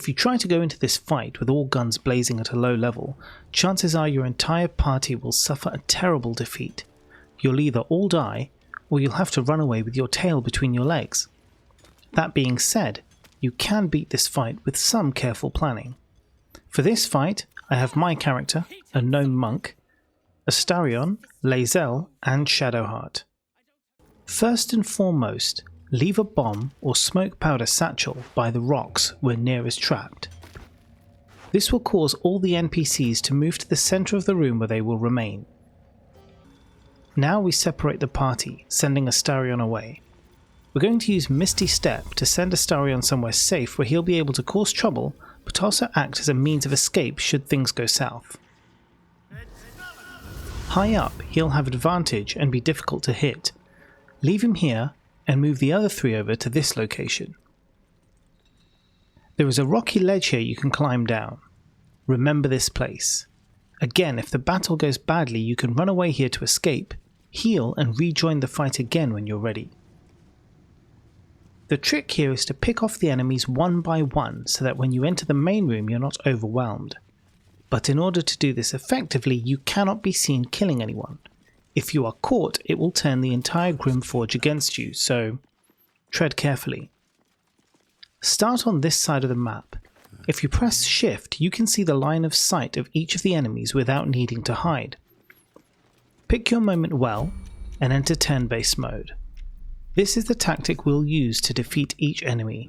If you try to go into this fight with all guns blazing at a low level, chances are your entire party will suffer a terrible defeat. You'll either all die, or you'll have to run away with your tail between your legs. That being said, you can beat this fight with some careful planning. For this fight, I have my character, a gnome monk, Astarion, Lae'zel, and Shadowheart. First and foremost, leave a bomb or smoke powder satchel by the rocks where Nere is trapped. This will cause all the NPCs to move to the centre of the room where they will remain. Now we separate the party, sending Astarion away. We're going to use Misty Step to send Astarion somewhere safe where he'll be able to cause trouble, but also act as a means of escape should things go south. High up, he'll have advantage and be difficult to hit. Leave him here and move the other three over to this location. There is a rocky ledge here you can climb down. Remember this place. Again, if the battle goes badly, you can run away here to escape, heal and rejoin the fight again when you're ready. The trick here is to pick off the enemies one by one so that when you enter the main room you're not overwhelmed. But in order to do this effectively, you cannot be seen killing anyone. If you are caught, it will turn the entire Grymforge against you, so tread carefully. Start on this side of the map. If you press shift, you can see the line of sight of each of the enemies without needing to hide. Pick your moment well and enter turn-based mode. This is the tactic we'll use to defeat each enemy.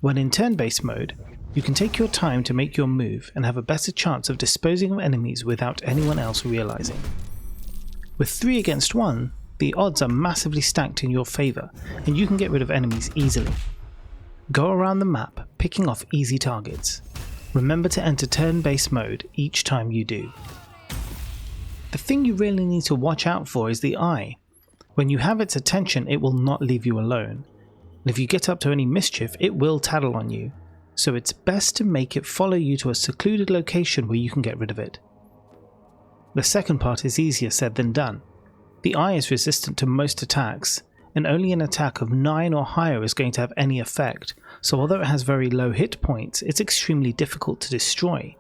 When in turn-based mode, you can take your time to make your move and have a better chance of disposing of enemies without anyone else realizing. With 3 against 1, the odds are massively stacked in your favour and you can get rid of enemies easily. Go around the map picking off easy targets. Remember to enter turn-based mode each time you do. The thing you really need to watch out for is the eye. When you have its attention, it will not leave you alone. And if you get up to any mischief, it will tattle on you. So it's best to make it follow you to a secluded location where you can get rid of it. The second part is easier said than done. The eye is resistant to most attacks, and only an attack of 9 or higher is going to have any effect, so although it has very low hit points, it's extremely difficult to destroy.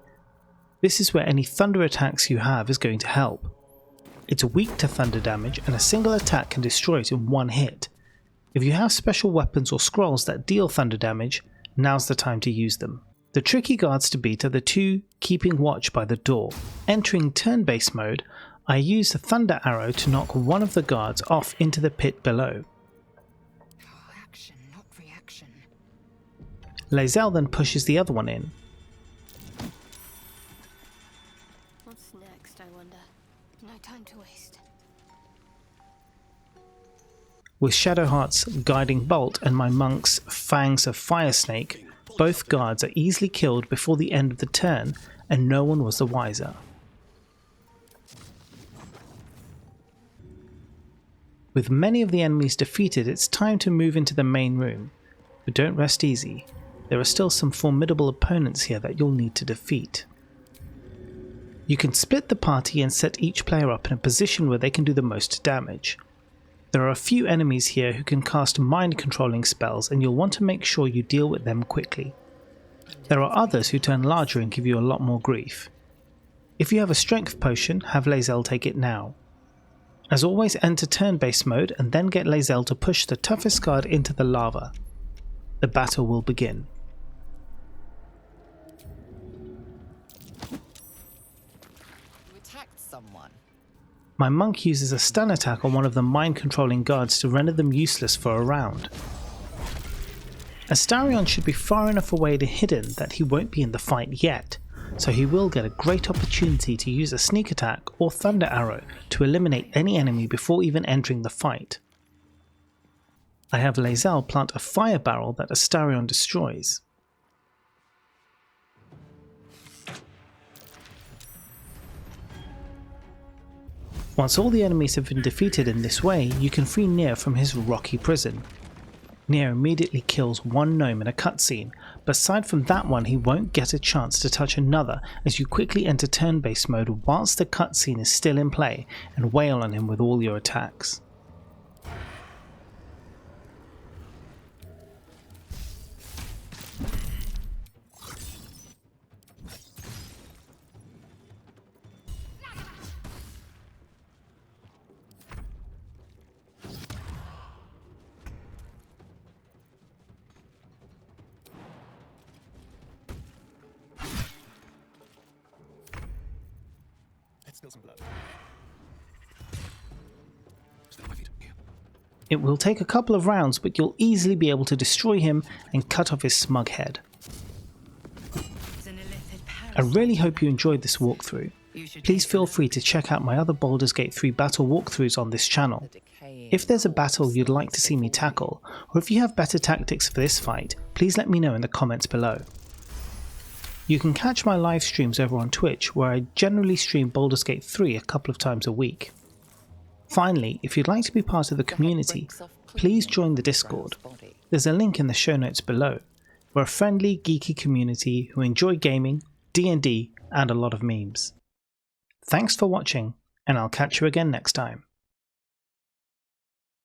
This is where any thunder attacks you have is going to help. It's weak to thunder damage, and a single attack can destroy it in one hit. If you have special weapons or scrolls that deal thunder damage, now's the time to use them. The tricky guards to beat are the 2 keeping watch by the door. Entering turn-based mode, I use the thunder arrow to knock one of the guards off into the pit below. Action, not reaction. Lae'zel then pushes the other one in. What's next, I wonder? No time to waste. With Shadowheart's guiding bolt and my monk's fangs of fire snake, both guards are easily killed before the end of the turn, and no one was the wiser. With many of the enemies defeated, it's time to move into the main room. But don't rest easy. There are still some formidable opponents here that you'll need to defeat. You can split the party and set each player up in a position where they can do the most damage. There are a few enemies here who can cast mind controlling spells, and you'll want to make sure you deal with them quickly. There are others who turn larger and give you a lot more grief. If you have a strength potion, have Lae'zel take it now. As always, enter turn-based mode and then get Lae'zel to push the toughest guard into the lava. The battle will begin. You attacked someone. My monk uses a stun attack on one of the mind-controlling guards to render them useless for a round. Astarion should be far enough away and hidden that he won't be in the fight yet, so he will get a great opportunity to use a sneak attack or thunder arrow to eliminate any enemy before even entering the fight. I have Lae'zel plant a fire barrel that Astarion destroys. Once all the enemies have been defeated in this way, you can free Nere from his rocky prison. Nere immediately kills one gnome in a cutscene, but aside from that one he won't get a chance to touch another as you quickly enter turn-based mode whilst the cutscene is still in play and wail on him with all your attacks. It will take a couple of rounds, but you'll easily be able to destroy him and cut off his smug head. I really hope you enjoyed this walkthrough. Please feel free to check out my other Baldur's Gate 3 battle walkthroughs on this channel. If there's a battle you'd like to see me tackle, or if you have better tactics for this fight, please let me know in the comments below. You can catch my live streams over on Twitch, where I generally stream Baldur's Gate 3 a couple of times a week. Finally, if you'd like to be part of the community, please join the Discord. There's a link in the show notes below. We're a friendly, geeky community who enjoy gaming, D&D, and a lot of memes. Thanks for watching, and I'll catch you again next time.